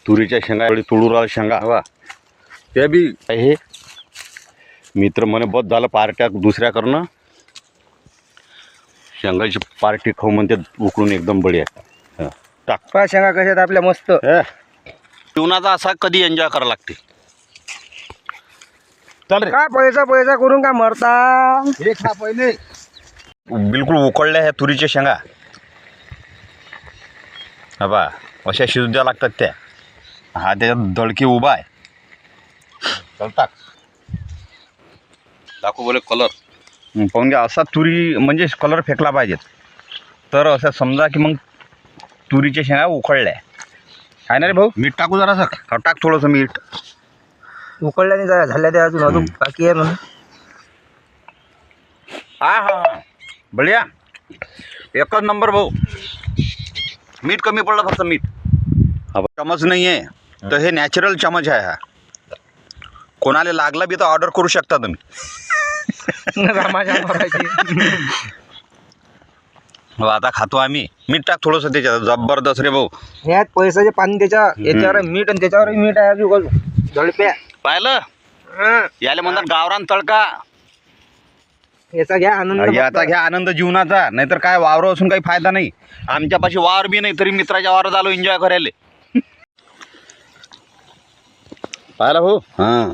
तुरीच्या शेंगा तुळूराला शेंगा हवा ते बी हे मित्र म्हणे बस झालं पार्ट्या दुसऱ्या करणं शेंगाची पार्टी खाऊ म्हणते उकळून एकदम बढिया टाक शेंगा कशा आहेत आपल्या मस्त. जीवनाचा असा कधी एन्जॉय करावं लागते. चल रे काय पैसा पैसा करून काय मरता. हे खा पहिले. बिलकुल उकळल्या ह्या तुरीच्या शेंगा हा बा अशा शिजू द्या लागतात त्या. हा त्याच्यात दळकी उभा आहे. चल टाक दाखवू बोले कलर पाहून घ्या. असा तुरी म्हणजे कलर फेकला पाहिजेत तर असं समजा की मग तुरीच्या शेंगा उकळल्या आहे ना रे भाऊ. मीठ टाकू जरासं. टाक थोडंसं मीठ. उकळल्याने जरा झाल्या त्या अजून बाकी आहे म्हणून. हा हा हा बढिया एकच नंबर भाऊ. मीठ कमी पडलं फक्त मीठ. हा चमच नाही आहे तर हे नॅचरल चमच आहे. हा कोणाला लागला बी तर ऑर्डर करू शकता तुम्ही. हो आता खातो आम्ही. मीठ टाक थोडंसं त्याच्यात. जबरदस्त रे भाऊ. ह्यात पैसाचे पाणी त्याच्या याच्यावर मीठ आणि त्याच्यावर मीठ आहे अजून झडप्या पाहिलं याले म्हणतात गावरान तडका. याचा घ्या आनंद. याचा घ्या आनंद जीवनाचा. नाहीतर काय वावर असून काही फायदा नाही. आमच्यापाशी वावर बी नाही तरी मित्राच्या वावरात आलो एन्जॉय करायला. पाहिला भाऊ. हां